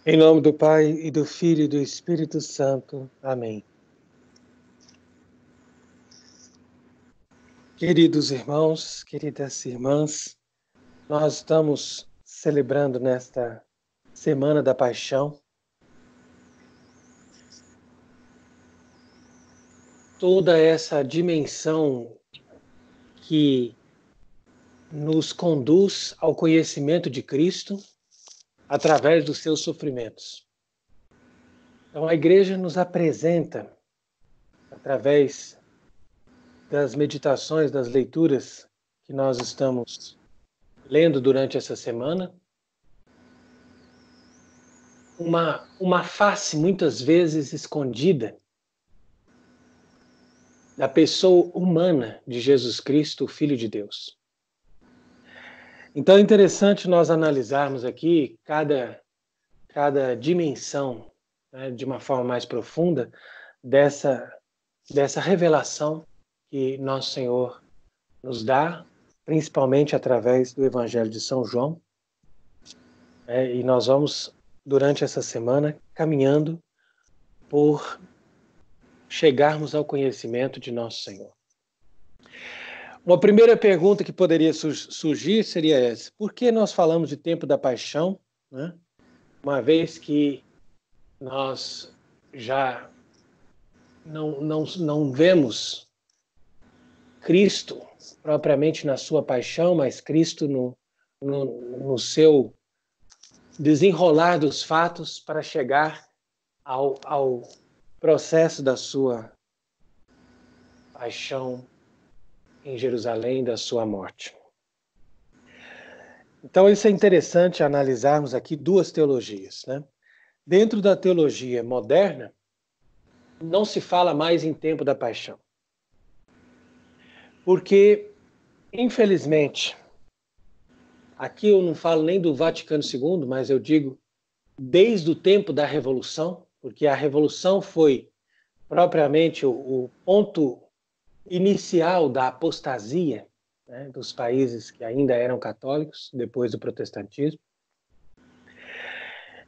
Em nome do Pai, e do Filho, e do Espírito Santo. Amém. Queridos irmãos, queridas irmãs, nós estamos celebrando nesta Semana da Paixão toda essa dimensão que nos conduz ao conhecimento de Cristo através dos seus sofrimentos. Então a Igreja nos apresenta, através das meditações, das leituras que nós estamos lendo durante essa semana, uma face muitas vezes escondida da pessoa humana de Jesus Cristo, o Filho de Deus. Então é interessante nós analisarmos aqui cada dimensão, né, de uma forma mais profunda dessa revelação que Nosso Senhor nos dá, principalmente através do Evangelho de São João. E nós vamos, durante essa semana, caminhando por chegarmos ao conhecimento de Nosso Senhor. Uma primeira pergunta que poderia surgir seria essa: por que nós falamos de tempo da paixão, né? Uma vez que nós já não vemos Cristo propriamente na sua paixão, mas Cristo no seu desenrolar dos fatos para chegar ao processo da sua paixão em Jerusalém, da sua morte. Então isso é interessante analisarmos aqui duas teologias, né? Dentro da teologia moderna, não se fala mais em tempo da paixão. Porque, infelizmente, aqui eu não falo nem do Vaticano II, mas eu digo desde o tempo da Revolução, porque a Revolução foi propriamente o ponto inicial da apostasia, né, dos países que ainda eram católicos, depois do protestantismo.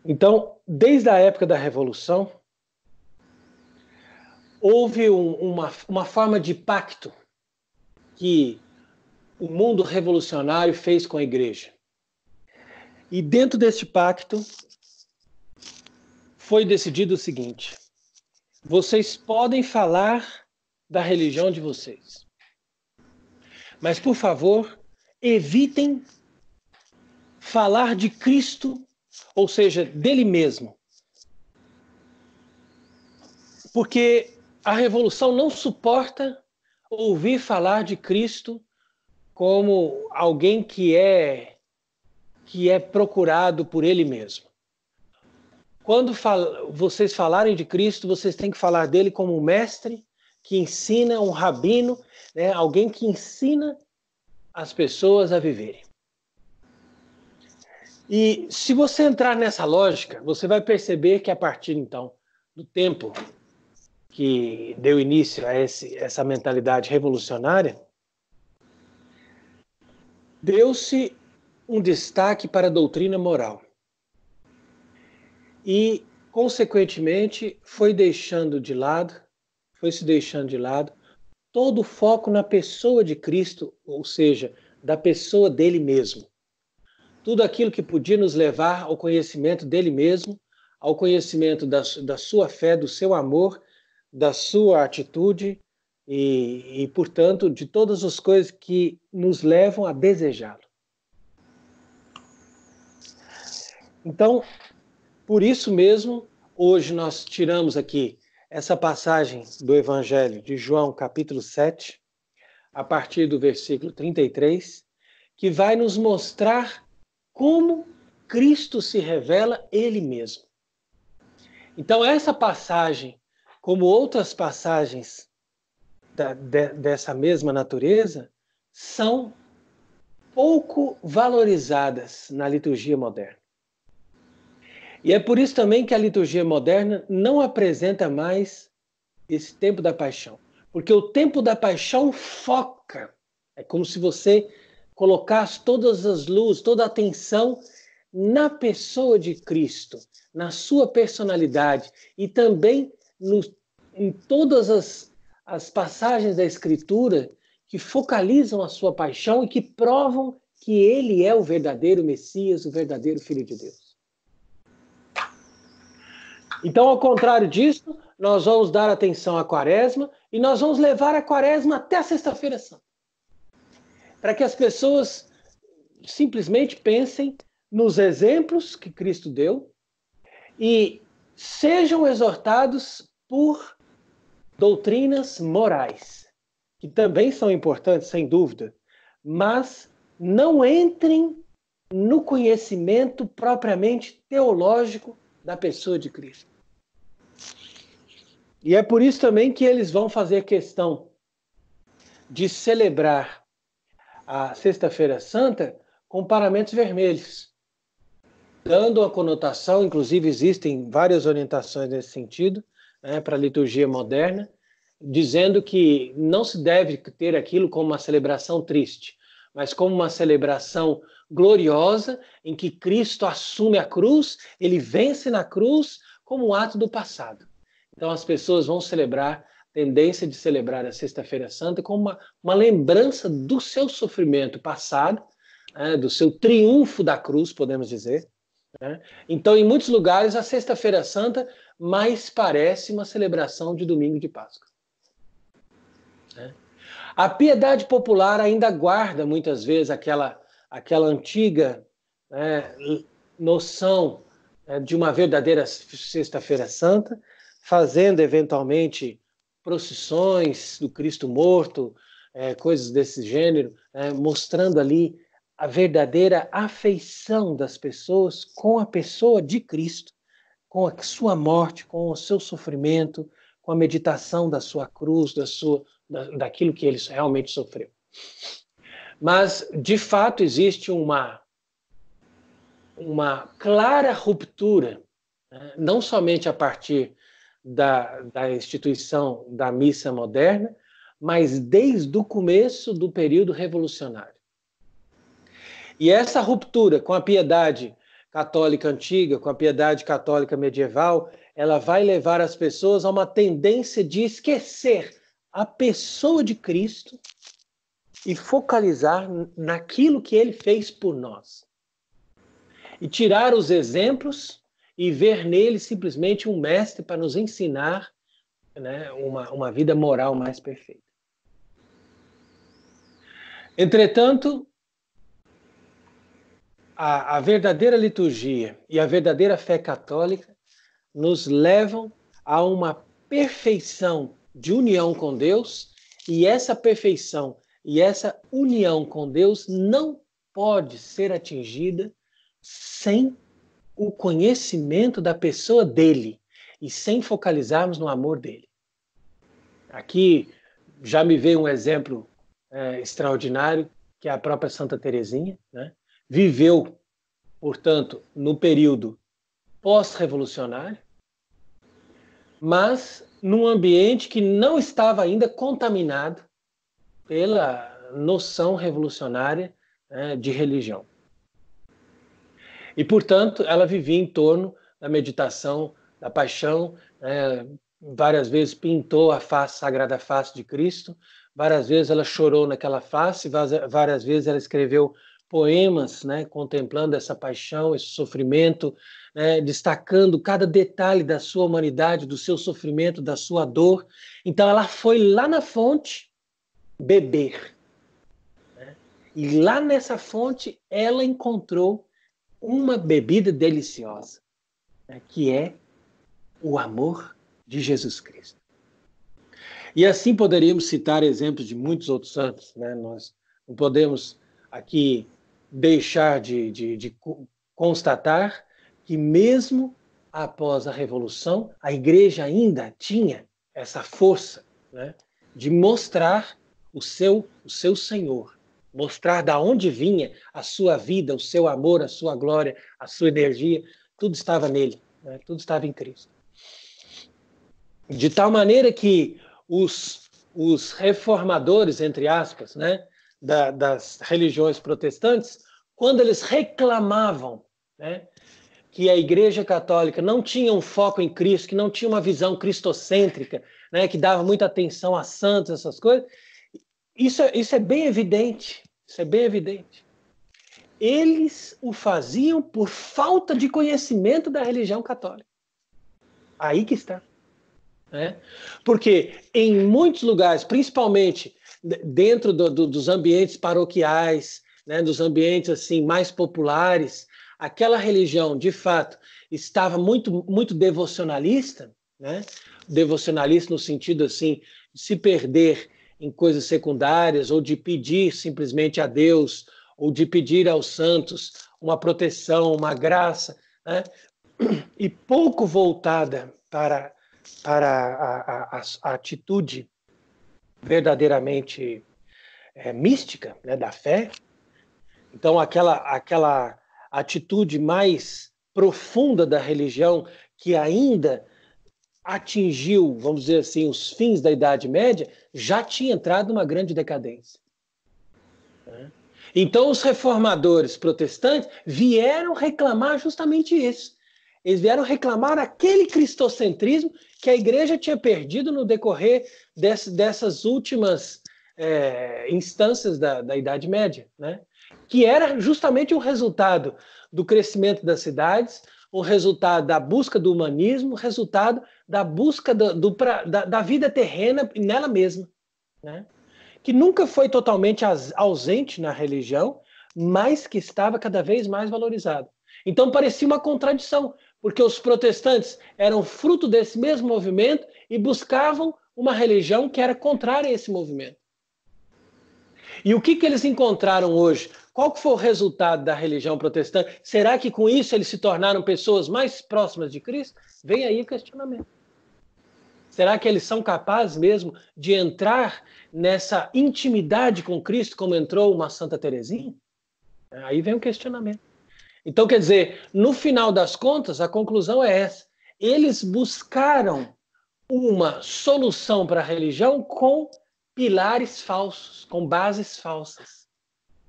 Então, desde a época da Revolução, houve uma forma de pacto que o mundo revolucionário fez com a Igreja. E dentro deste pacto foi decidido o seguinte: vocês podem falar da religião de vocês, mas, por favor, evitem falar de Cristo, ou seja, dele mesmo. Porque a revolução não suporta ouvir falar de Cristo como alguém que é procurado por ele mesmo. Quando vocês falarem de Cristo, vocês têm que falar dele como um mestre que ensina, um rabino, né, alguém que ensina as pessoas a viverem. E se você entrar nessa lógica, você vai perceber que a partir, então, do tempo que deu início a essa mentalidade revolucionária, deu-se um destaque para a doutrina moral. E, consequentemente, foi se deixando de lado todo o foco na pessoa de Cristo, ou seja, da pessoa dele mesmo. Tudo aquilo que podia nos levar ao conhecimento dele mesmo, ao conhecimento da sua fé, do seu amor, da sua atitude e, portanto, de todas as coisas que nos levam a desejá-lo. Então, por isso mesmo, hoje nós tiramos aqui essa passagem do Evangelho de João, capítulo 7, a partir do versículo 33, que vai nos mostrar como Cristo se revela ele mesmo. Então, essa passagem, como outras passagens dessa mesma natureza, são pouco valorizadas na liturgia moderna. E é por isso também que a liturgia moderna não apresenta mais esse tempo da paixão. Porque o tempo da paixão foca. É como se você colocasse todas as luzes, toda a atenção na pessoa de Cristo, na sua personalidade e também em todas as passagens da Escritura que focalizam a sua paixão e que provam que ele é o verdadeiro Messias, o verdadeiro Filho de Deus. Então, ao contrário disso, nós vamos dar atenção à Quaresma e nós vamos levar a Quaresma até a Sexta-feira Santa, para que as pessoas simplesmente pensem nos exemplos que Cristo deu e sejam exortados por doutrinas morais, que também são importantes, sem dúvida, mas não entrem no conhecimento propriamente teológico da pessoa de Cristo. E é por isso também que eles vão fazer questão de celebrar a Sexta-feira Santa com paramentos vermelhos, dando a conotação, inclusive existem várias orientações nesse sentido, para a liturgia moderna, dizendo que não se deve ter aquilo como uma celebração triste, mas como uma celebração gloriosa, em que Cristo assume a cruz, ele vence na cruz como um ato do passado. Então as pessoas vão celebrar, tendência de celebrar a Sexta-feira Santa como uma lembrança do seu sofrimento passado, do seu triunfo da cruz, podemos dizer. Então, em muitos lugares, a Sexta-feira Santa mais parece uma celebração de domingo de Páscoa. A piedade popular ainda guarda, muitas vezes, aquela antiga noção de uma verdadeira Sexta-feira Santa, fazendo, eventualmente, procissões do Cristo morto, coisas desse gênero, mostrando ali a verdadeira afeição das pessoas com a pessoa de Cristo, com a sua morte, com o seu sofrimento, com a meditação da sua cruz, daquilo que ele realmente sofreu. Mas, de fato, existe uma clara ruptura, não somente a partir da instituição da missa moderna, mas desde o começo do período revolucionário. E essa ruptura com a piedade católica antiga, com a piedade católica medieval, ela vai levar as pessoas a uma tendência de esquecer a pessoa de Cristo e focalizar naquilo que ele fez por nós. E tirar os exemplos e ver nele simplesmente um mestre para nos ensinar, uma vida moral mais perfeita. Entretanto, a verdadeira liturgia e a verdadeira fé católica nos levam a uma perfeição de união com Deus, e essa perfeição e essa união com Deus não pode ser atingida sem o conhecimento da pessoa dele e sem focalizarmos no amor dele. Aqui já me veio um exemplo extraordinário, que é a própria Santa Teresinha, viveu, portanto, no período pós-revolucionário, mas num ambiente que não estava ainda contaminado pela noção revolucionária de religião. E, portanto, ela vivia em torno da meditação, da paixão, várias vezes pintou a sagrada face de Cristo, várias vezes ela chorou naquela face, várias vezes ela escreveu poemas, contemplando essa paixão, esse sofrimento, destacando cada detalhe da sua humanidade, do seu sofrimento, da sua dor. Então ela foi lá na fonte beber. E lá nessa fonte ela encontrou uma bebida deliciosa, que é o amor de Jesus Cristo. E assim poderíamos citar exemplos de muitos outros santos. Nós não podemos aqui deixar de constatar que mesmo após a Revolução, a Igreja ainda tinha essa força de mostrar o seu Senhor, mostrar de onde vinha a sua vida, o seu amor, a sua glória, a sua energia, tudo estava nele, tudo estava em Cristo. De tal maneira que os reformadores, entre aspas, das religiões protestantes, quando eles reclamavam né? Que a Igreja Católica não tinha um foco em Cristo, que não tinha uma visão cristocêntrica, né? Que dava muita atenção a santos, essas coisas. Isso é bem evidente. Isso é bem evidente. Eles o faziam por falta de conhecimento da religião católica. Aí que está. Né? Porque em muitos lugares, principalmente dentro dos ambientes paroquiais, né, dos ambientes assim mais populares, aquela religião, de fato, estava muito devocionalista, né? Devocionalista no sentido assim de se perder em coisas secundárias ou de pedir simplesmente a Deus ou de pedir aos santos uma proteção, uma graça, né? E pouco voltada para a atitude verdadeiramente mística, né, da fé. Então, aquela atitude mais profunda da religião que ainda atingiu, vamos dizer assim, os fins da Idade Média, já tinha entrado numa grande decadência. Então, os reformadores protestantes vieram reclamar justamente isso. Eles vieram reclamar aquele cristocentrismo que a igreja tinha perdido no decorrer dessas últimas instâncias da Idade Média, né? Que era justamente o resultado do crescimento das cidades, o resultado da busca do humanismo, o resultado da busca da vida terrena nela mesma, né? Que nunca foi totalmente ausente na religião, mas que estava cada vez mais valorizado. Então parecia uma contradição, porque os protestantes eram fruto desse mesmo movimento e buscavam uma religião que era contrária a esse movimento. E o que eles encontraram hoje? Qual que foi o resultado da religião protestante? Será que com isso eles se tornaram pessoas mais próximas de Cristo? Vem aí o questionamento. Será que eles são capazes mesmo de entrar nessa intimidade com Cristo como entrou uma Santa Teresinha? Aí vem o questionamento. Então, quer dizer, no final das contas, a conclusão é essa. Eles buscaram uma solução para a religião com pilares falsos, com bases falsas,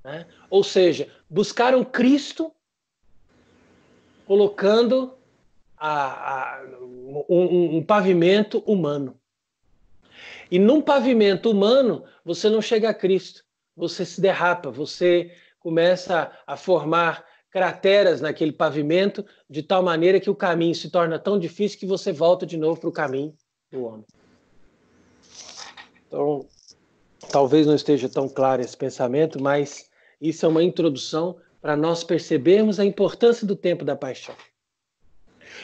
né? Ou seja, buscaram Cristo colocando um pavimento humano. E num pavimento humano, você não chega a Cristo. Você se derrapa, você começa a formar crateras naquele pavimento, de tal maneira que o caminho se torna tão difícil que você volta de novo para o caminho do homem. Então, talvez não esteja tão claro esse pensamento, mas isso é uma introdução para nós percebermos a importância do tempo da paixão.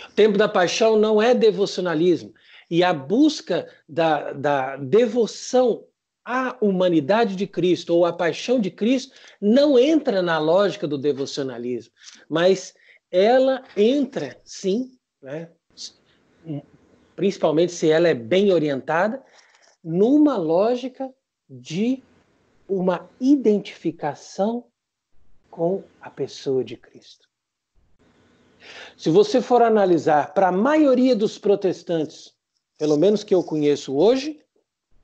O tempo da paixão não é devocionalismo, e a busca da devoção à humanidade de Cristo ou à paixão de Cristo não entra na lógica do devocionalismo, mas ela entra, sim, né, principalmente se ela é bem orientada, numa lógica de uma identificação com a pessoa de Cristo. Se você for analisar para a maioria dos protestantes, pelo menos que eu conheço hoje,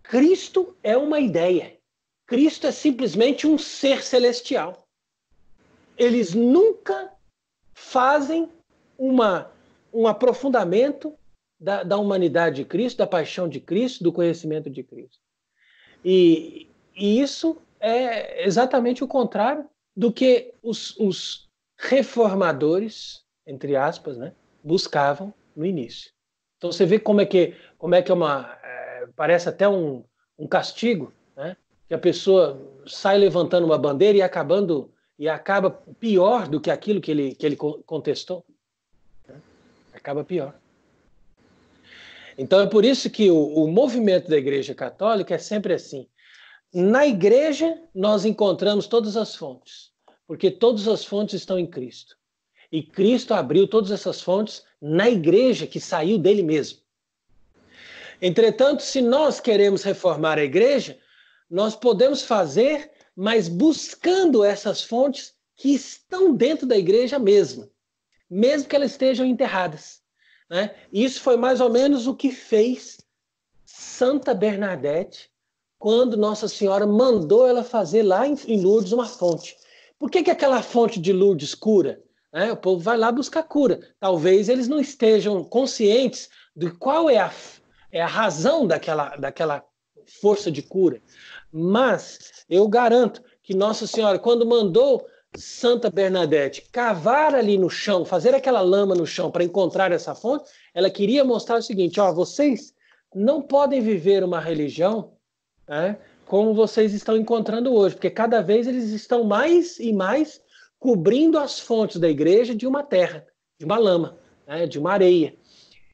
Cristo é uma ideia. Cristo é simplesmente um ser celestial. Eles nunca fazem um aprofundamento da humanidade de Cristo, da paixão de Cristo, do conhecimento de Cristo. E isso é exatamente o contrário do que os reformadores, entre aspas, né, buscavam no início. Então você vê como é que parece até um castigo, né, que a pessoa sai levantando uma bandeira e acaba pior do que aquilo que ele contestou. Né? Acaba pior. Então é por isso que o movimento da Igreja Católica é sempre assim. Na Igreja nós encontramos todas as fontes, porque todas as fontes estão em Cristo. E Cristo abriu todas essas fontes na Igreja que saiu dele mesmo. Entretanto, se nós queremos reformar a Igreja, nós podemos fazer, mas buscando essas fontes que estão dentro da Igreja mesmo que elas estejam enterradas. Né? Isso foi mais ou menos o que fez Santa Bernadette quando Nossa Senhora mandou ela fazer lá em Lourdes uma fonte. Por que aquela fonte de Lourdes cura? né? O povo vai lá buscar cura. Talvez eles não estejam conscientes de qual é a razão daquela força de cura. Mas eu garanto que Nossa Senhora, quando mandou Santa Bernadette cavar ali no chão, fazer aquela lama no chão para encontrar essa fonte, ela queria mostrar o seguinte: ó, vocês não podem viver uma religião, né, como vocês estão encontrando hoje, porque cada vez eles estão mais e mais cobrindo as fontes da igreja de uma terra, de uma lama, né, de uma areia.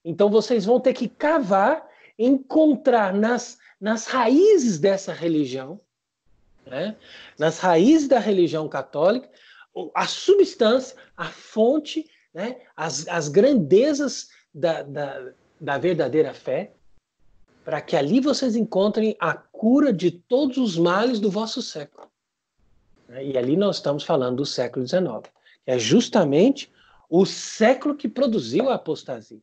Então vocês vão ter que cavar, encontrar nas raízes dessa religião, né, nas raízes da religião católica, a substância, a fonte, né, as grandezas da verdadeira fé, para que ali vocês encontrem a cura de todos os males do vosso século. E ali nós estamos falando do século XIX, que é justamente o século que produziu a apostasia,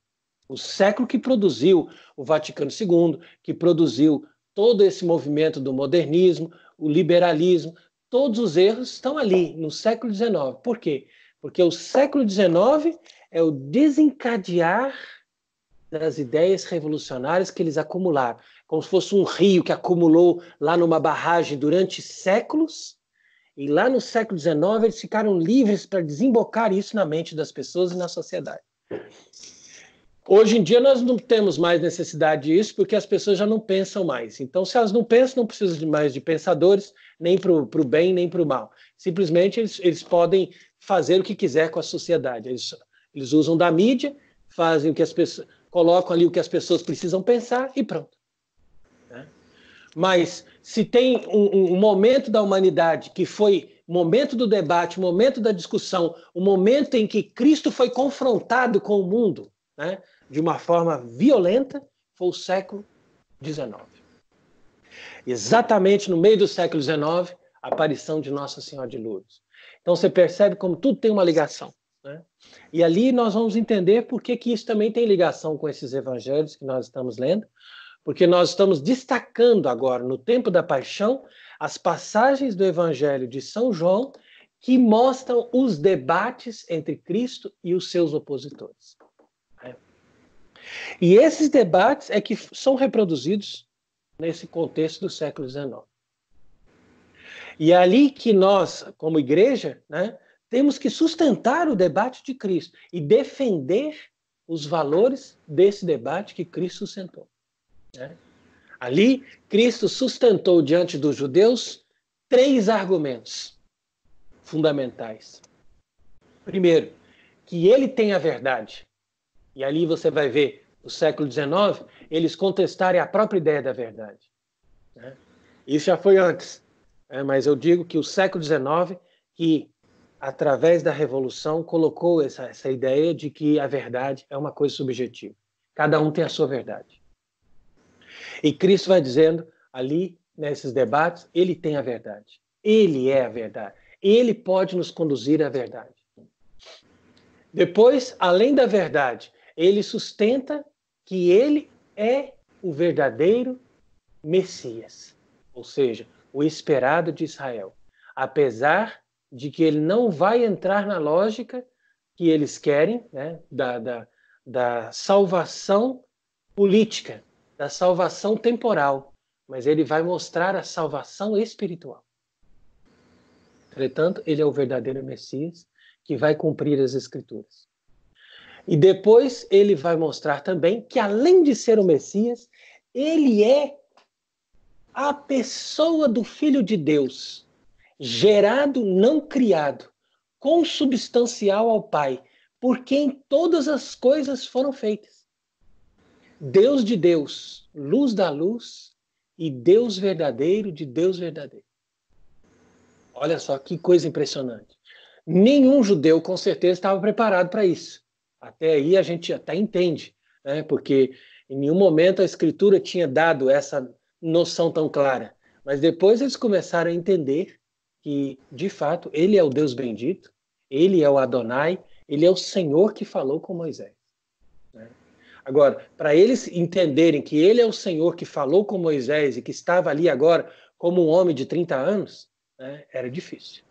o século que produziu o Vaticano II, que produziu todo esse movimento do modernismo, o liberalismo. Todos os erros estão ali, no século XIX. Por quê? Porque o século XIX é o desencadear das ideias revolucionárias que eles acumularam, como se fosse um rio que acumulou lá numa barragem durante séculos, e lá no século XIX eles ficaram livres para desembocar isso na mente das pessoas e na sociedade. Hoje em dia nós não temos mais necessidade disso, porque as pessoas já não pensam mais. Então, se elas não pensam, não precisam mais de pensadores, nem para o bem, nem para o mal. Simplesmente eles podem fazer o que quiser com a sociedade. Eles usam da mídia, fazem o que as pessoas, colocam ali o que as pessoas precisam pensar e pronto. Né? Mas se tem um momento da humanidade que foi o momento do debate, o momento da discussão, o momento em que Cristo foi confrontado com o mundo, né, de uma forma violenta, foi o século XIX. Exatamente no meio do século XIX, a aparição de Nossa Senhora de Lourdes. Então você percebe como tudo tem uma ligação. Né? E ali nós vamos entender por que isso também tem ligação com esses evangelhos que nós estamos lendo, porque nós estamos destacando agora, no tempo da paixão, as passagens do evangelho de São João que mostram os debates entre Cristo e os seus opositores. E esses debates é que são reproduzidos nesse contexto do século XIX. E é ali que nós, como igreja, né, temos que sustentar o debate de Cristo e defender os valores desse debate que Cristo sustentou. Né? Ali, Cristo sustentou diante dos judeus 3 argumentos fundamentais. Primeiro, que ele tem a verdade. E ali você vai ver, no século XIX, eles contestarem a própria ideia da verdade. Né? Isso já foi antes, né? Mas eu digo que o século XIX, que através da Revolução, colocou essa ideia de que a verdade é uma coisa subjetiva. Cada um tem a sua verdade. E Cristo vai dizendo ali, nesses debates, ele tem a verdade. Ele é a verdade. Ele pode nos conduzir à verdade. Depois, além da verdade, ele sustenta que ele é o verdadeiro Messias, ou seja, o esperado de Israel. Apesar de que ele não vai entrar na lógica que eles querem, né, da salvação política, da salvação temporal, mas ele vai mostrar a salvação espiritual. Entretanto, ele é o verdadeiro Messias que vai cumprir as Escrituras. E depois ele vai mostrar também que, além de ser o Messias, ele é a pessoa do Filho de Deus, gerado, não criado, consubstancial ao Pai, por quem todas as coisas foram feitas. Deus de Deus, luz da luz, e Deus verdadeiro de Deus verdadeiro. Olha só que coisa impressionante. Nenhum judeu, com certeza, estava preparado para isso. Até aí a gente até entende, né? Porque em nenhum momento a Escritura tinha dado essa noção tão clara. Mas depois eles começaram a entender que, de fato, ele é o Deus bendito, ele é o Adonai, ele é o Senhor que falou com Moisés. Né? Agora, para eles entenderem que ele é o Senhor que falou com Moisés e que estava ali agora como um homem de 30 anos, né, era difícil.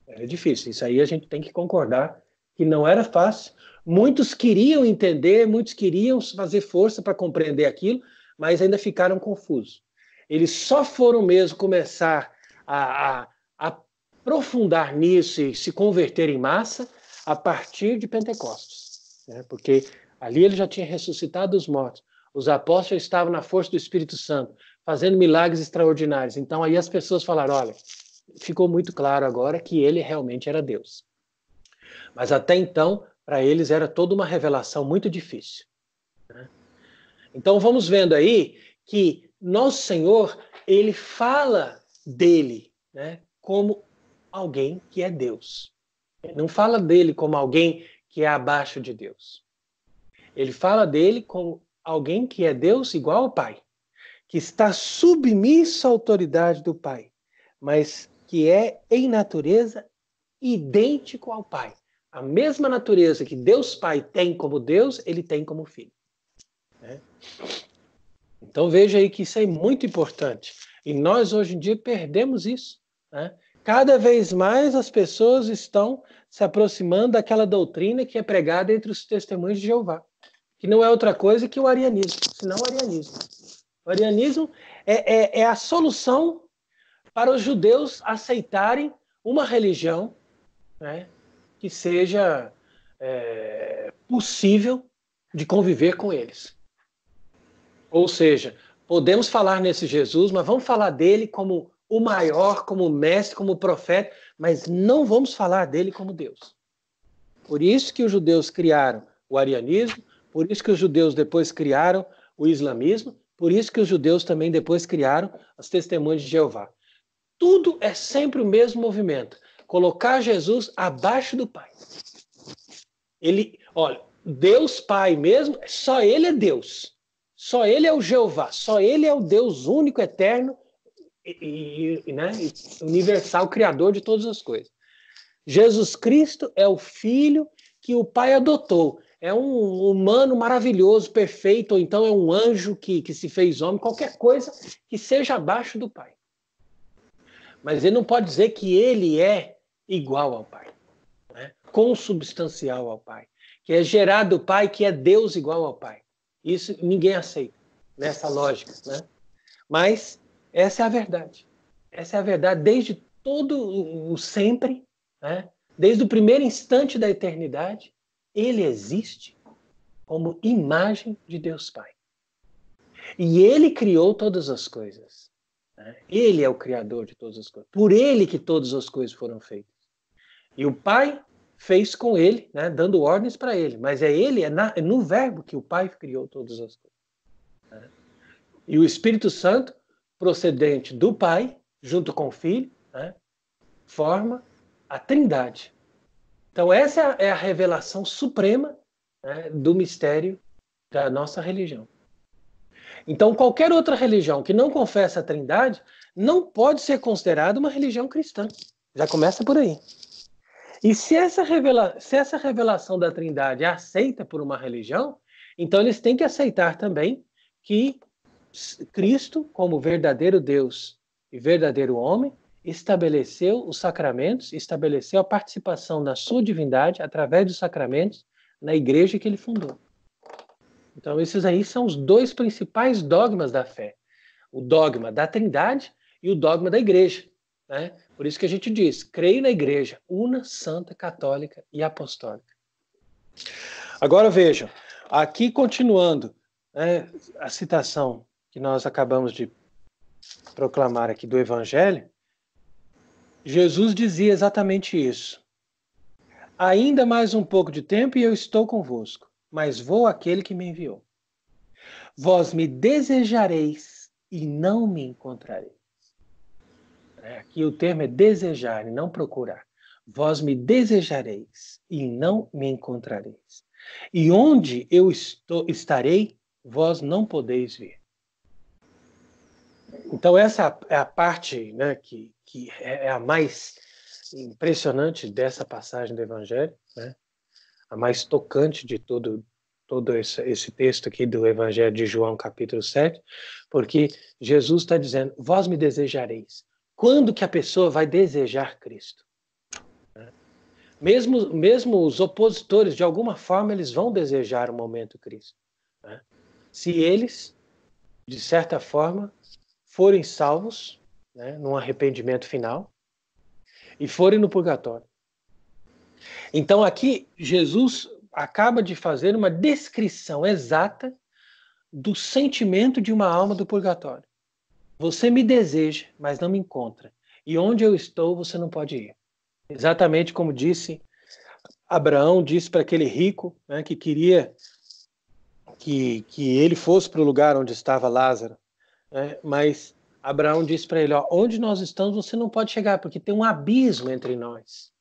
Era difícil. Isso aí a gente tem que concordar que não era fácil. Muitos queriam entender, muitos queriam fazer força para compreender aquilo, mas ainda ficaram confusos. Eles só foram mesmo começar a aprofundar nisso e se converter em massa a partir de Pentecostes, né? Porque ali ele já tinha ressuscitado os mortos. Os apóstolos estavam na força do Espírito Santo, fazendo milagres extraordinários. Então aí as pessoas falaram, olha, ficou muito claro agora que ele realmente era Deus. Mas até então, para eles era toda uma revelação muito difícil, né? Então vamos vendo aí que nosso Senhor, ele fala dele, né, como alguém que é Deus. Ele não fala dele como alguém que é abaixo de Deus. Ele fala dele como alguém que é Deus igual ao Pai, que está submisso à autoridade do Pai, mas que é em natureza idêntico ao Pai. A mesma natureza que Deus Pai tem como Deus, ele tem como Filho, né? Então veja aí que isso é muito importante. E nós hoje em dia perdemos isso, né? Cada vez mais as pessoas estão se aproximando daquela doutrina que é pregada entre os testemunhos de Jeová, que não é outra coisa que o arianismo, senão o arianismo. O arianismo é a solução para os judeus aceitarem uma religião, né, que seja possível de conviver com eles. Ou seja, podemos falar nesse Jesus, mas vamos falar dele como o maior, como o mestre, como o profeta, mas não vamos falar dele como Deus. Por isso que os judeus criaram o arianismo, por isso que os judeus depois criaram o islamismo, por isso que os judeus também depois criaram as testemunhas de Jeová. Tudo é sempre o mesmo movimento. Colocar Jesus abaixo do Pai. Ele, olha, Deus Pai mesmo, só ele é Deus. Só ele é o Jeová, só ele é o Deus único, eterno né, universal, criador de todas as coisas. Jesus Cristo é o Filho que o Pai adotou. É um humano maravilhoso, perfeito, ou então é um anjo que se fez homem, qualquer coisa que seja abaixo do Pai. Mas ele não pode dizer que ele é igual ao Pai, né? Consubstancial ao Pai, que é gerado do Pai, que é Deus igual ao Pai. Isso ninguém aceita nessa lógica, né? Mas essa é a verdade. Essa é a verdade desde todo o sempre, né? Desde o primeiro instante da eternidade, ele existe como imagem de Deus Pai. E ele criou todas as coisas, né? Ele é o criador de todas as coisas. Por ele que todas as coisas foram feitas. E o Pai fez com ele, né, dando ordens para ele. Mas é ele, é no verbo que o Pai criou todas as coisas, né? E o Espírito Santo, procedente do Pai, junto com o Filho, né, forma a Trindade. Então essa é a revelação suprema, né, do mistério da nossa religião. Então qualquer outra religião que não confessa a Trindade não pode ser considerada uma religião cristã. Já começa por aí. E se essa revelação da Trindade é aceita por uma religião, então eles têm que aceitar também que Cristo, como verdadeiro Deus e verdadeiro homem, estabeleceu os sacramentos, estabeleceu a participação da sua divindade através dos sacramentos na igreja que ele fundou. Então esses aí são os dois principais dogmas da fé. O dogma da Trindade e o dogma da igreja, né? Por isso que a gente diz, creio na igreja, una, santa, católica e apostólica. Agora vejam, aqui continuando, né, a citação que nós acabamos de proclamar aqui do Evangelho, Jesus dizia exatamente isso. Ainda mais um pouco de tempo e eu estou convosco, mas vou àquele que me enviou. Vós me desejareis e não me encontrareis. Aqui o termo é desejar e não procurar. Vós me desejareis e não me encontrareis. E onde eu estarei, vós não podeis vir. Então essa é a parte, né, que é a mais impressionante dessa passagem do Evangelho, né? A mais tocante de todo esse texto aqui do Evangelho de João, capítulo 7, porque Jesus está dizendo, vós me desejareis. Quando que a pessoa vai desejar Cristo? Mesmo os opositores, de alguma forma, eles vão desejar o momento Cristo, né? Se eles, de certa forma, forem salvos, né, num arrependimento final, e forem no purgatório. Então aqui Jesus acaba de fazer uma descrição exata do sentimento de uma alma do purgatório. Você me deseja, mas não me encontra. E onde eu estou, você não pode ir. Exatamente como disse Abraão, disse para aquele rico, né, que queria que ele fosse para o lugar onde estava Lázaro, né, mas Abraão disse para ele, ó, onde nós estamos você não pode chegar, porque tem um abismo entre nós.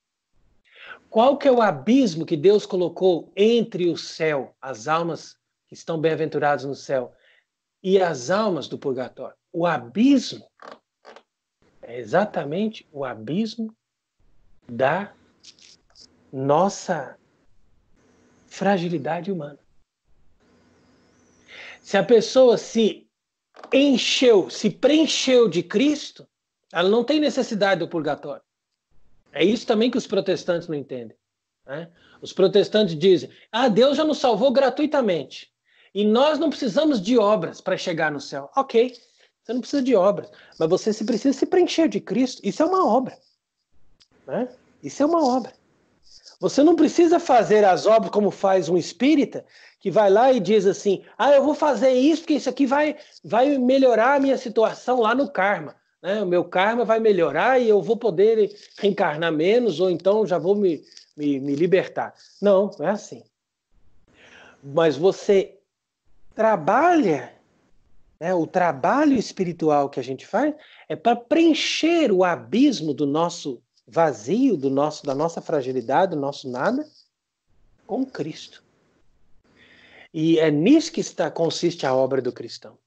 Qual que é o abismo que Deus colocou entre o céu, as almas que estão bem-aventuradas no céu, e as almas do purgatório? O abismo é exatamente o abismo da nossa fragilidade humana. Se a pessoa se preencheu de Cristo, ela não tem necessidade do purgatório. É isso também que os protestantes não entendem, né? Os protestantes dizem, Deus já nos salvou gratuitamente e nós não precisamos de obras para chegar no céu. Ok, você não precisa de obras, mas você precisa se preencher de Cristo. Isso é uma obra, né? Isso é uma obra. Você não precisa fazer as obras como faz um espírita, que vai lá e diz assim, eu vou fazer isso, porque isso aqui vai melhorar a minha situação lá no karma, né? O meu karma vai melhorar e eu vou poder reencarnar menos, ou então já vou me libertar. Não, não é assim. Mas você trabalha, né? O trabalho espiritual que a gente faz é para preencher o abismo do nosso vazio, da nossa fragilidade, do nosso nada, com Cristo. E é nisso que consiste a obra do cristão.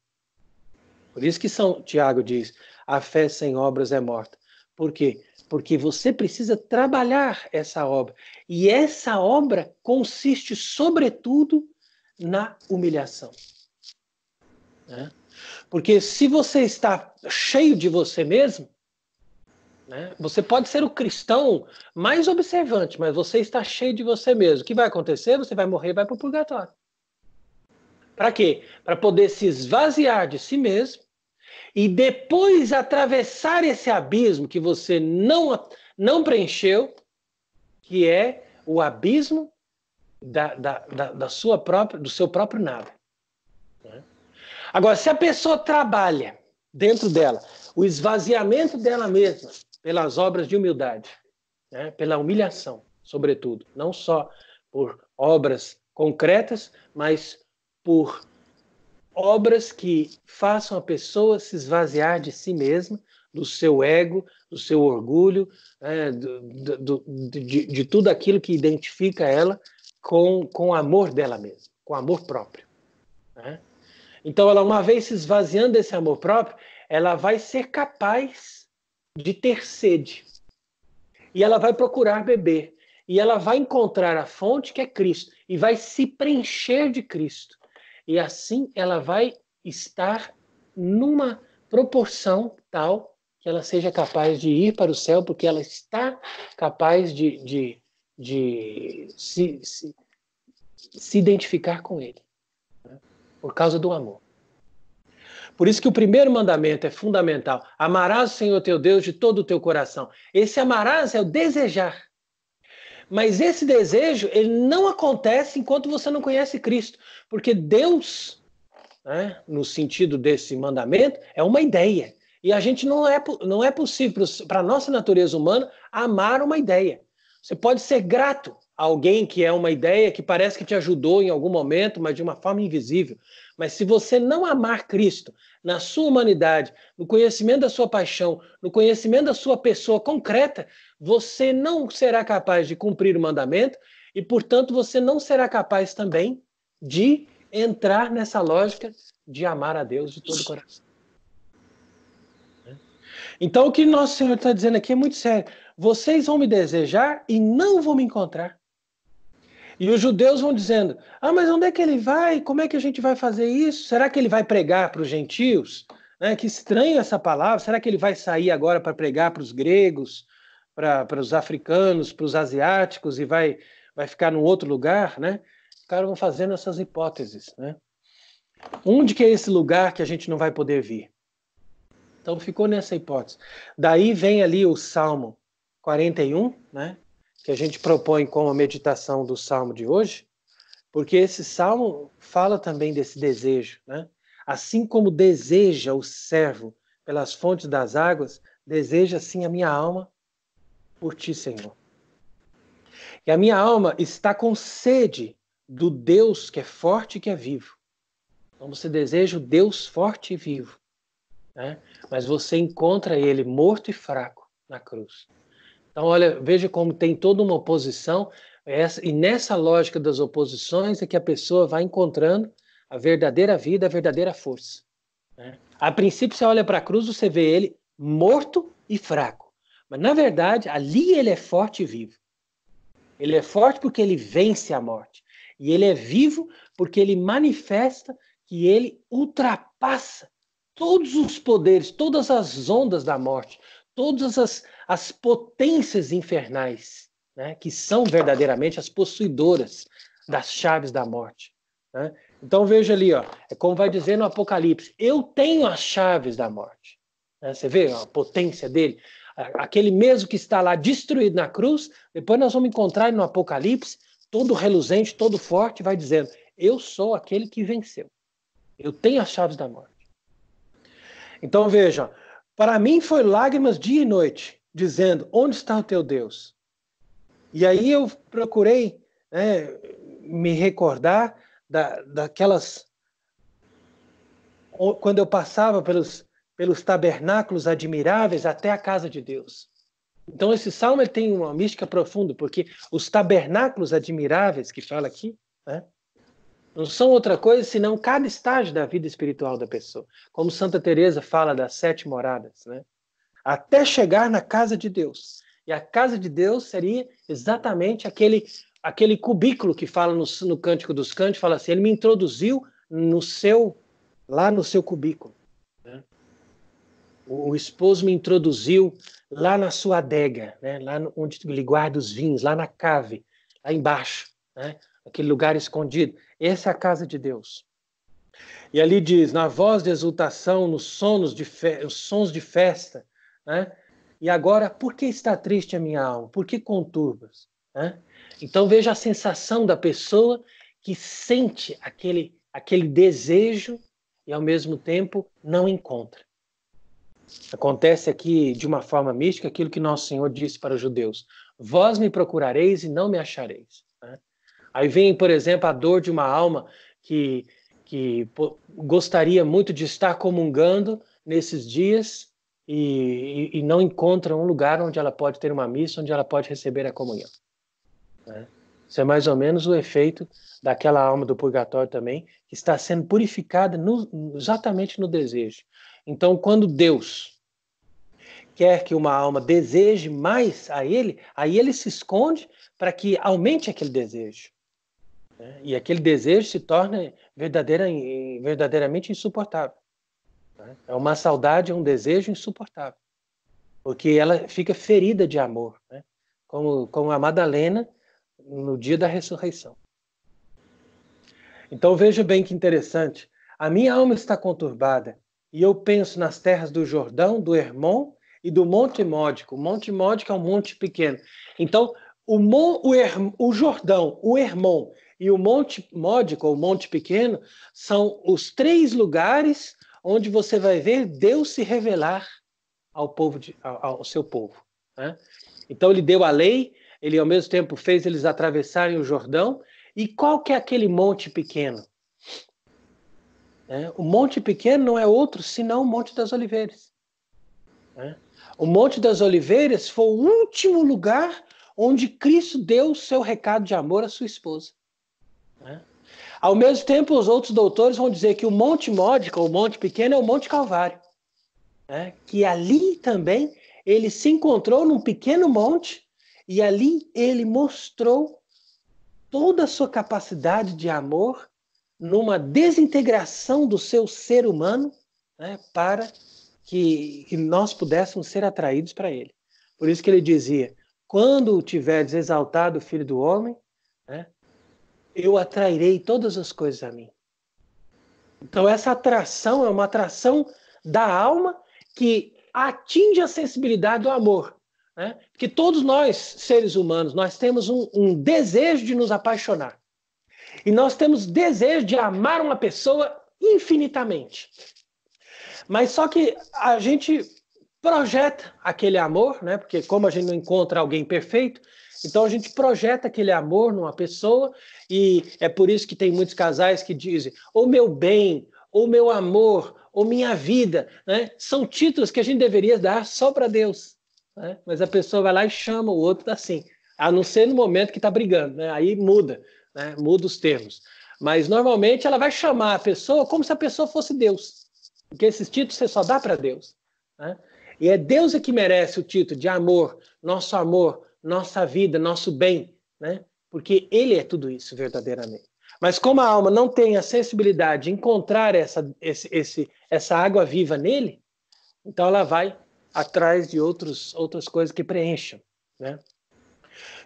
Por isso que São Tiago diz, a fé sem obras é morta. Por quê? Porque você precisa trabalhar essa obra. E essa obra consiste, sobretudo, na humilhação, né? Porque se você está cheio de você mesmo, né, você pode ser o cristão mais observante, mas você está cheio de você mesmo. O que vai acontecer? Você vai morrer e vai para o purgatório. Para quê? Para poder se esvaziar de si mesmo e depois atravessar esse abismo que você não preencheu, que é o abismo da sua própria, do seu próprio nada. Agora, se a pessoa trabalha dentro dela o esvaziamento dela mesma pelas obras de humildade, né, pela humilhação, sobretudo, não só por obras concretas, mas por obras que façam a pessoa se esvaziar de si mesma, do seu ego, do seu orgulho, né, de tudo aquilo que identifica ela com o amor dela mesma, com o amor próprio, né? Então, ela, uma vez se esvaziando desse amor próprio, ela vai ser capaz de ter sede. E ela vai procurar beber. E ela vai encontrar a fonte que é Cristo. E vai se preencher de Cristo. E assim ela vai estar numa proporção tal que ela seja capaz de ir para o céu, porque ela está capaz de se identificar com ele, né? Por causa do amor. Por isso que o primeiro mandamento é fundamental. Amarás o Senhor teu Deus de todo o teu coração. Esse amarás é o desejar. Mas esse desejo, ele não acontece enquanto você não conhece Cristo. Porque Deus, né, no sentido desse mandamento, é uma ideia. E a gente não é possível, para a nossa natureza humana, amar uma ideia. Você pode ser grato a alguém que é uma ideia que parece que te ajudou em algum momento, mas de uma forma invisível. Mas se você não amar Cristo na sua humanidade, no conhecimento da sua paixão, no conhecimento da sua pessoa concreta, você não será capaz de cumprir o mandamento e, portanto, você não será capaz também de entrar nessa lógica de amar a Deus de todo o coração. Então, o que nosso Senhor está dizendo aqui é muito sério. Vocês vão me desejar e não vão me encontrar. E os judeus vão dizendo, mas onde é que ele vai? Como é que a gente vai fazer isso? Será que ele vai pregar para os gentios? Que estranho essa palavra. Será que ele vai sair agora para pregar para os gregos? para os africanos, para os asiáticos e vai ficar num outro lugar, né? Os caras vão fazendo essas hipóteses, né? Onde que é esse lugar que a gente não vai poder vir? Então ficou nessa hipótese. Daí vem ali o Salmo 41, né? Que a gente propõe como a meditação do Salmo de hoje, porque esse Salmo fala também desse desejo, né? Assim como deseja o servo pelas fontes das águas, deseja assim a minha alma por ti, Senhor. E a minha alma está com sede do Deus que é forte e que é vivo. Então você deseja o Deus forte e vivo, né? Mas você encontra ele morto e fraco na cruz. Então, olha, veja como tem toda uma oposição, e nessa lógica das oposições é que a pessoa vai encontrando a verdadeira vida, a verdadeira força, né? A princípio, você olha para a cruz, você vê ele morto e fraco. Mas, na verdade, ali ele é forte e vivo. Ele é forte porque ele vence a morte. E ele é vivo porque ele manifesta que ele ultrapassa todos os poderes, todas as ondas da morte, todas as potências infernais, né, que são verdadeiramente as possuidoras das chaves da morte, né? Então veja ali, ó, é como vai dizer no Apocalipse, eu tenho as chaves da morte, né? Você vê a potência dele? Aquele mesmo que está lá destruído na cruz, depois nós vamos encontrar ele no Apocalipse, todo reluzente, todo forte, vai dizendo, eu sou aquele que venceu, eu tenho as chaves da morte. Então vejam, para mim foi lágrimas dia e noite, dizendo, onde está o teu Deus? E aí eu procurei, né, me recordar daquelas... Quando eu passava pelos tabernáculos admiráveis até a casa de Deus. Então esse salmo ele tem uma mística profunda, porque os tabernáculos admiráveis que fala aqui, né, não são outra coisa senão cada estágio da vida espiritual da pessoa. Como Santa Teresa fala das 7 moradas, né? Até chegar na casa de Deus. E a casa de Deus seria exatamente aquele cubículo que fala no Cântico dos Cânticos, fala assim, ele me introduziu lá no seu cubículo, né? O esposo me introduziu lá na sua adega, né? Lá onde ele guarda os vinhos, lá na cave, lá embaixo, né? Aquele lugar escondido. Essa é a casa de Deus. E ali diz, na voz de exultação, nos sons de festa, né? E agora, por que está triste a minha alma? Por que conturbas? Né? Então veja a sensação da pessoa que sente aquele desejo e ao mesmo tempo não encontra. Acontece aqui de uma forma mística aquilo que nosso Senhor disse para os judeus: vós me procurareis e não me achareis. Né? Aí vem, por exemplo, a dor de uma alma que gostaria muito de estar comungando nesses dias e não encontra um lugar onde ela pode ter uma missa, onde ela pode receber a comunhão, né? Isso é mais ou menos o efeito daquela alma do purgatório também, que está sendo purificada exatamente no desejo. Então, quando Deus quer que uma alma deseje mais a Ele, aí Ele se esconde para que aumente aquele desejo. E aquele desejo se torna verdadeiramente insuportável. É uma saudade, um desejo insuportável. Porque ela fica ferida de amor, né? Como a Madalena no dia da ressurreição. Então veja bem que interessante. A minha alma está conturbada e eu penso nas terras do Jordão, do Hermon e do Monte Módico. O Monte Módico é um monte pequeno. Então, o Jordão, o Hermon e o Monte Módico, ou Monte Pequeno, são os 3 lugares onde você vai ver Deus se revelar ao seu povo, né? Então ele deu a lei, ele ao mesmo tempo fez eles atravessarem o Jordão. E qual que é aquele monte pequeno? O Monte Pequeno não é outro senão o Monte das Oliveiras. O Monte das Oliveiras foi o último lugar onde Cristo deu o seu recado de amor à sua esposa. Ao mesmo tempo, os outros doutores vão dizer que o Monte Módico, o Monte Pequeno, é o Monte Calvário. Que ali também ele se encontrou num pequeno monte e ali ele mostrou toda a sua capacidade de amor numa desintegração do seu ser humano, né, para que nós pudéssemos ser atraídos para ele. Por isso que ele dizia, quando tiveres exaltado o Filho do Homem, né, eu atrairei todas as coisas a mim. Então essa atração é uma atração da alma que atinge a sensibilidade do amor. Né? Porque todos nós, seres humanos, nós temos um desejo de nos apaixonar. E nós temos desejo de amar uma pessoa infinitamente. Mas só que a gente projeta aquele amor, né? Porque como a gente não encontra alguém perfeito, então a gente projeta aquele amor numa pessoa e é por isso que tem muitos casais que dizem ou meu bem, ou meu amor, ou minha vida, né? São títulos que a gente deveria dar só para Deus, né? Mas a pessoa vai lá e chama o outro assim, a não ser no momento que está brigando, né? Aí muda, né? Muda os termos. Mas normalmente ela vai chamar a pessoa como se a pessoa fosse Deus, porque esses títulos você só dá para Deus, né? E é Deus que merece o título de amor, nossa vida, nosso bem, né? Porque Ele é tudo isso verdadeiramente. Mas como a alma não tem a sensibilidade de encontrar essa água viva nele, então ela vai atrás de outras coisas que preencham, né?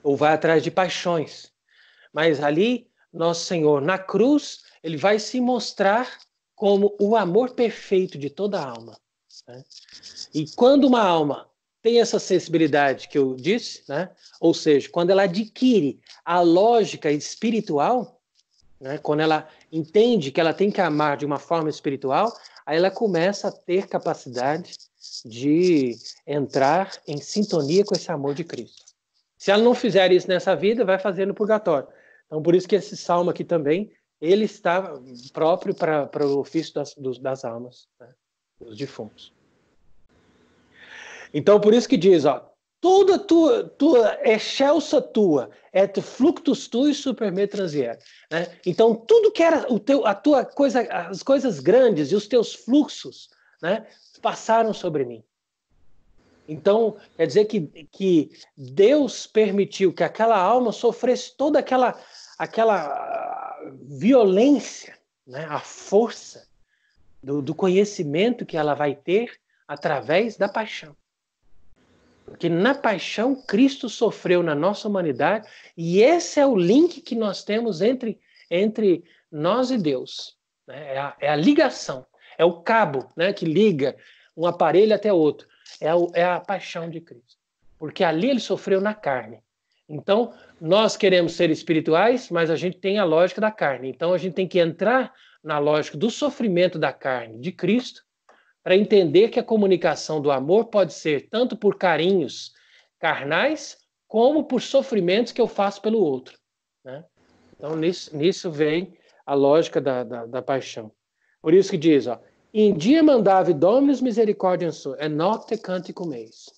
Ou vai atrás de paixões. Mas ali, nosso Senhor, na cruz, ele vai se mostrar como o amor perfeito de toda a alma, né? E quando uma alma tem essa sensibilidade que eu disse, né? Ou seja, quando ela adquire a lógica espiritual, né? Quando ela entende que ela tem que amar de uma forma espiritual, aí ela começa a ter capacidade de entrar em sintonia com esse amor de Cristo. Se ela não fizer isso nessa vida, vai fazer no purgatório. Então, por isso que esse salmo aqui também, ele está próprio para o ofício das almas, né? Dos defuntos. Então, por isso que diz, ó, toda tua excelsa tua, et fluctus tui super me transier, né? Então, tudo que era a tua coisa, as coisas grandes e os teus fluxos, né, passaram sobre mim. Então, quer dizer que Deus permitiu que aquela alma sofresse toda aquela violência, né, a força do conhecimento que ela vai ter através da paixão. Porque na paixão, Cristo sofreu na nossa humanidade e esse é o link que nós temos entre nós e Deus. Né? É a ligação, é o cabo, né, que liga um aparelho até outro. É a paixão de Cristo. Porque ali ele sofreu na carne. Então, nós queremos ser espirituais, mas a gente tem a lógica da carne. Então, a gente tem que entrar na lógica do sofrimento da carne de Cristo para entender que a comunicação do amor pode ser tanto por carinhos carnais, como por sofrimentos que eu faço pelo outro. Né? Então, nisso vem a lógica da paixão. Por isso que diz, ó, in dia mandavi Dominus misericordiam sua, et nocte canticum eis.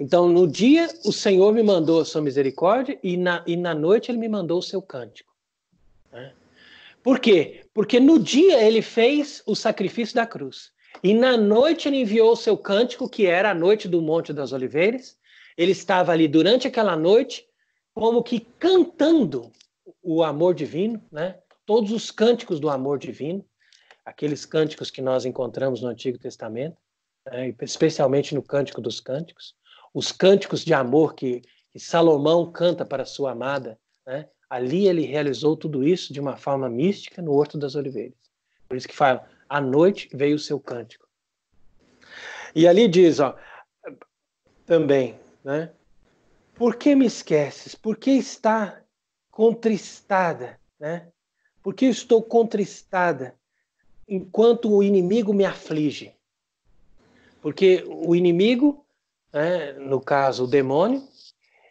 Então, no dia, o Senhor me mandou a sua misericórdia e na noite ele me mandou o seu cântico. Né? Por quê? Porque no dia ele fez o sacrifício da cruz. E na noite ele enviou o seu cântico, que era a noite do Monte das Oliveiras. Ele estava ali durante aquela noite, como que cantando o amor divino, né? Todos os cânticos do amor divino, aqueles cânticos que nós encontramos no Antigo Testamento, né? Especialmente no Cântico dos Cânticos, os cânticos de amor que Salomão canta para sua amada, né? Ali ele realizou tudo isso de uma forma mística no Horto das Oliveiras. Por isso que fala, à noite veio o seu cântico. E ali diz, ó, também, né? Por que me esqueces? Por que está contristada, né? Por que estou contristada enquanto o inimigo me aflige? Porque o inimigo, né, no caso o demônio,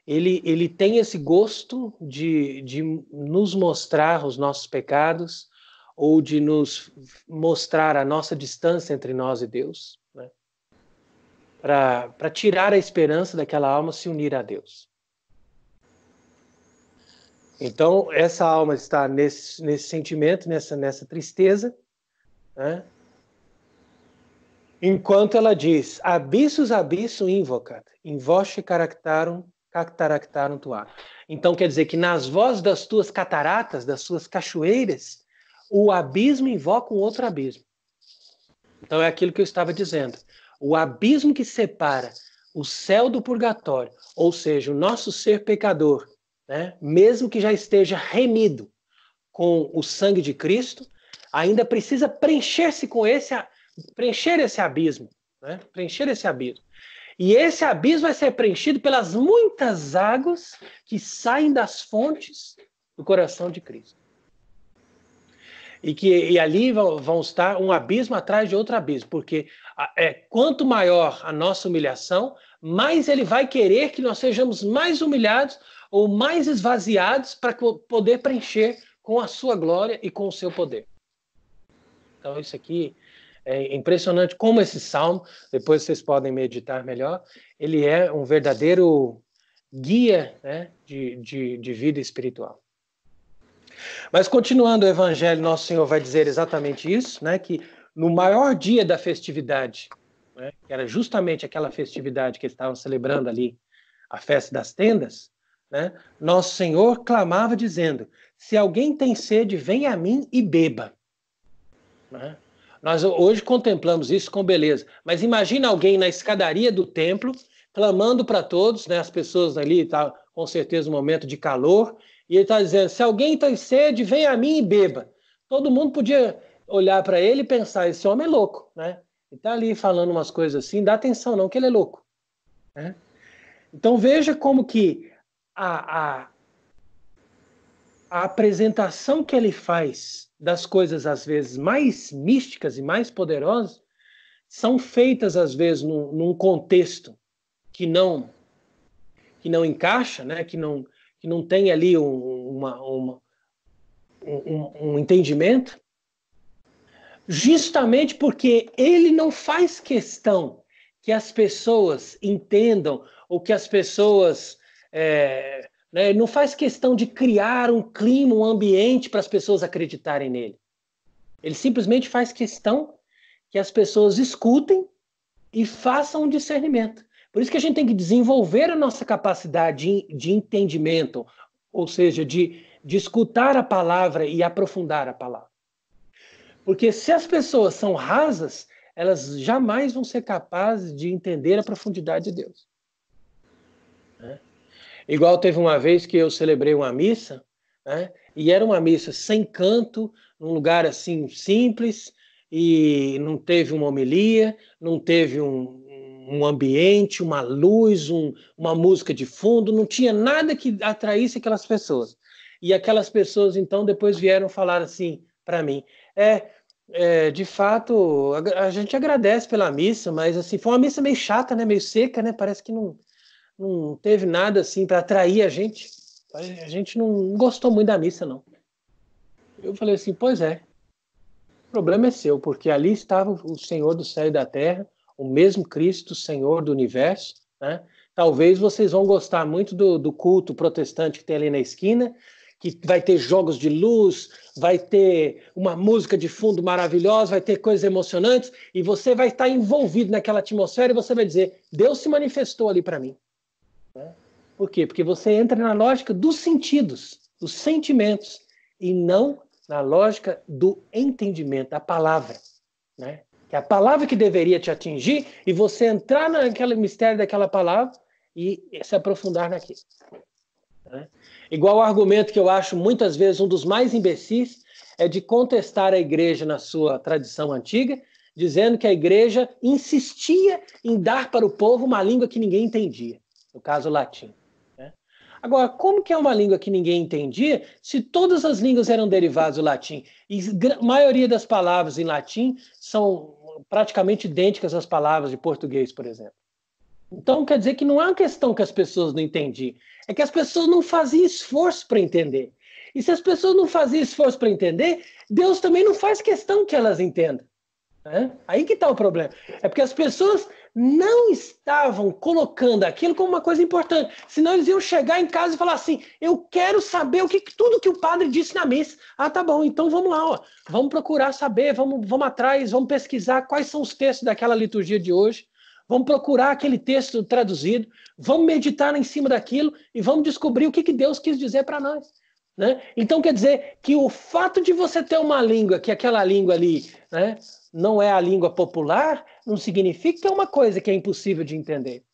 ele tem esse gosto de nos mostrar os nossos pecados ou de nos mostrar a nossa distância entre nós e Deus, né? Para tirar a esperança daquela alma se unir a Deus. Então, essa alma está nesse sentimento, nessa tristeza, né? Enquanto ela diz, abissus abissu invocat, in voce caractarum tua. Então quer dizer que nas vozes das tuas cataratas, das suas cachoeiras, o abismo invoca um outro abismo. Então é aquilo que eu estava dizendo. O abismo que separa o céu do purgatório, ou seja, o nosso ser pecador, né, mesmo que já esteja remido com o sangue de Cristo, ainda precisa preencher esse abismo, né? Preencher esse abismo. E esse abismo vai ser preenchido pelas muitas águas que saem das fontes do coração de Cristo. E ali vão estar um abismo atrás de outro abismo, porque quanto maior a nossa humilhação, mais ele vai querer que nós sejamos mais humilhados ou mais esvaziados para poder preencher com a sua glória e com o seu poder. Então isso aqui é impressionante como esse salmo, depois vocês podem meditar melhor, ele é um verdadeiro guia, né, de vida espiritual. Mas continuando o evangelho, nosso Senhor vai dizer exatamente isso, né, que no maior dia da festividade, né, que era justamente aquela festividade que eles estavam celebrando ali, a festa das tendas, né, nosso Senhor clamava dizendo, se alguém tem sede, venha a mim e beba. Né? Nós hoje contemplamos isso com beleza, mas imagina alguém na escadaria do templo, clamando para todos, né, as pessoas ali, tá, com certeza um momento de calor, e ele está dizendo, se alguém tem sede, venha a mim e beba. Todo mundo podia olhar para ele e pensar, esse homem é louco, né? Ele está ali falando umas coisas assim, dá atenção não, que ele é louco. Né? Então veja como que a apresentação que ele faz das coisas, às vezes, mais místicas e mais poderosas, são feitas, às vezes, num contexto que não encaixa, né? que não tem ali um entendimento, justamente porque ele não faz questão que as pessoas entendam ou que as pessoas... né, não faz questão de criar um clima, um ambiente para as pessoas acreditarem nele. Ele simplesmente faz questão que as pessoas escutem e façam um discernimento. Por isso que a gente tem que desenvolver a nossa capacidade de entendimento, ou seja, de escutar a palavra e aprofundar a palavra. Porque se as pessoas são rasas, elas jamais vão ser capazes de entender a profundidade de Deus. Né? Igual teve uma vez que eu celebrei uma missa, né? E era uma missa sem canto, num lugar assim simples, e não teve uma homilia, não teve um ambiente, uma luz, uma música de fundo, não tinha nada que atraísse aquelas pessoas. E aquelas pessoas, então, depois vieram falar assim para mim, de fato, a gente agradece pela missa, mas assim, foi uma missa meio chata, né? Meio seca, né? Parece que não teve nada assim para atrair a gente. A gente não gostou muito da missa, não. Eu falei assim, pois é, o problema é seu, porque ali estava o Senhor do céu e da terra, o mesmo Cristo, Senhor do universo, né? Talvez vocês vão gostar muito do culto protestante que tem ali na esquina, que vai ter jogos de luz, vai ter uma música de fundo maravilhosa, vai ter coisas emocionantes, e você vai estar envolvido naquela atmosfera e você vai dizer, Deus se manifestou ali para mim. Por quê? Porque você entra na lógica dos sentidos, dos sentimentos, e não na lógica do entendimento, da palavra. Né? Que é a palavra que deveria te atingir e você entrar naquele mistério daquela palavra e se aprofundar naquilo. Né? Igual o argumento que eu acho muitas vezes um dos mais imbecis é de contestar a igreja na sua tradição antiga, dizendo que a igreja insistia em dar para o povo uma língua que ninguém entendia, no caso o latim. Né? Agora, como que é uma língua que ninguém entendia se todas as línguas eram derivadas do latim? E a maioria das palavras em latim são praticamente idênticas às palavras de português, por exemplo. Então, quer dizer que não é uma questão que as pessoas não entendiam, é que as pessoas não faziam esforço para entender. E se as pessoas não faziam esforço para entender, Deus também não faz questão que elas entendam. Né? Aí que está o problema. É porque as pessoas não estavam colocando aquilo como uma coisa importante. Senão eles iam chegar em casa e falar assim, eu quero saber tudo que o padre disse na missa. Ah, tá bom, então vamos lá. Ó. Vamos procurar saber, vamos atrás, vamos pesquisar quais são os textos daquela liturgia de hoje. Vamos procurar aquele texto traduzido, vamos meditar em cima daquilo e vamos descobrir o que Deus quis dizer para nós. Né? Então quer dizer que o fato de você ter uma língua, que aquela língua ali, né, não é a língua popular, não significa que é uma coisa que é impossível de entender.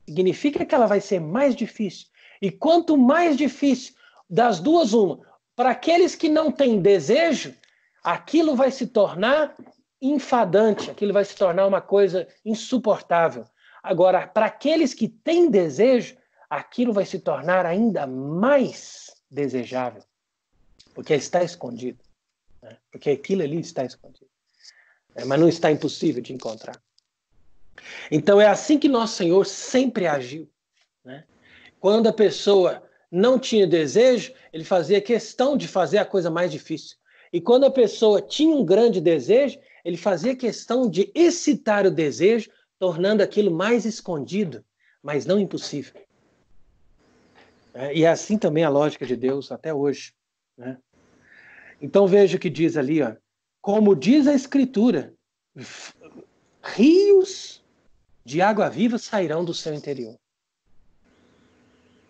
significa que ela vai ser mais difícil. E quanto mais difícil, das duas, uma. Para aqueles que não têm desejo, aquilo vai se tornar enfadante, aquilo vai se tornar uma coisa insuportável. Agora, para aqueles que têm desejo, aquilo vai se tornar ainda mais desejável, porque está escondido, né? Porque aquilo ali está escondido, mas não está impossível de encontrar. Então é assim que nosso Senhor sempre agiu, né? Quando a pessoa não tinha desejo, ele fazia questão de fazer a coisa mais difícil. E quando a pessoa tinha um grande desejo, ele fazia questão de excitar o desejo, tornando aquilo mais escondido, mas não impossível. E é assim também a lógica de Deus até hoje, né? Então veja o que diz ali, ó. Como diz a Escritura, rios de água viva sairão do seu interior.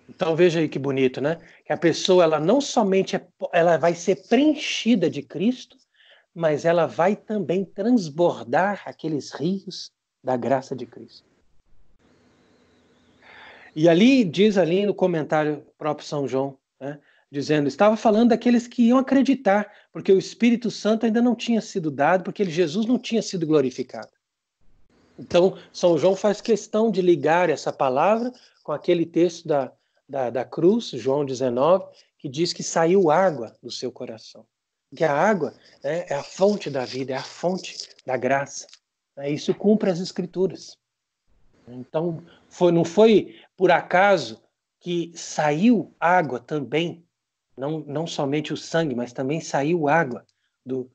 Então veja aí que bonito, né? Que a pessoa, ela não somente ela vai ser preenchida de Cristo, mas ela vai também transbordar aqueles rios da graça de Cristo. E ali diz ali no comentário próprio São João, né, dizendo, estava falando daqueles que iam acreditar, porque o Espírito Santo ainda não tinha sido dado, porque Jesus não tinha sido glorificado. Então, São João faz questão de ligar essa palavra com aquele texto da cruz, João 19, que diz que saiu água do seu coração. Que a água, né, é a fonte da vida, é a fonte da graça. Isso cumpre as Escrituras. Então, não foi por acaso que saiu água também, não somente o sangue, mas também saiu água do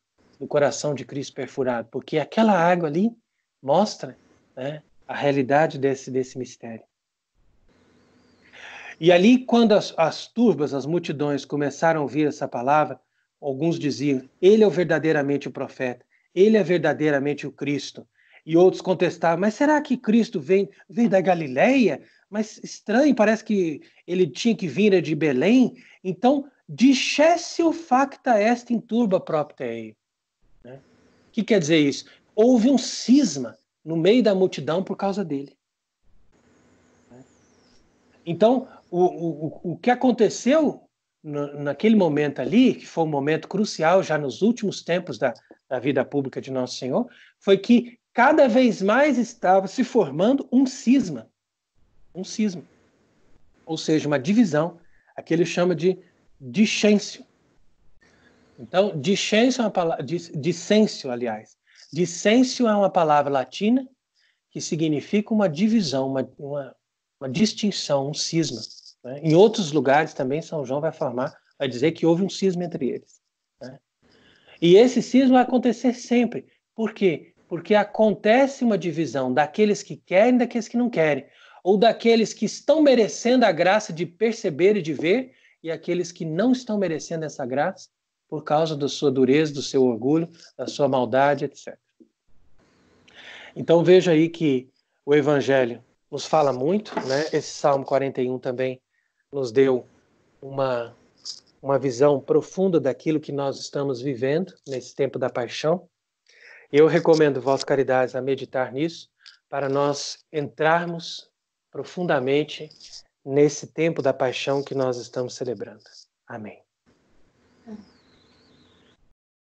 coração de Cristo perfurado, porque aquela água ali mostra, né, a realidade desse mistério. E ali, quando as turbas, as multidões começaram a ouvir essa palavra, alguns diziam, ele é verdadeiramente o profeta, ele é verdadeiramente o Cristo. E outros contestavam, mas será que Cristo vem da Galileia? Mas estranho, parece que ele tinha que vir de Belém. Então, discessio facta est in turba propter ei. O que quer dizer isso? Houve um cisma no meio da multidão por causa dele. Então, o que aconteceu naquele momento ali, que foi um momento crucial já nos últimos tempos da vida pública de Nosso Senhor, foi que cada vez mais estava se formando um cisma, ou seja, uma divisão, aquele ele chama de discêncio. Então, discêncio é uma palavra, dissêncio, aliás. Dissêncio é uma palavra latina que significa uma divisão, uma distinção, um cisma. Né? Em outros lugares também São João vai dizer que houve um cisma entre eles. Né? E esse cisma vai acontecer sempre. Por quê? Porque acontece uma divisão daqueles que querem e daqueles que não querem. Ou daqueles que estão merecendo a graça de perceber e de ver, e aqueles que não estão merecendo essa graça por causa da sua dureza, do seu orgulho, da sua maldade, etc. Então veja aí que o Evangelho nos fala muito, né? Esse Salmo 41 também nos deu uma visão profunda daquilo que nós estamos vivendo nesse tempo da paixão. Eu recomendo Vossa Caridade a meditar nisso, para nós entrarmos profundamente nesse tempo da paixão que nós estamos celebrando. Amém.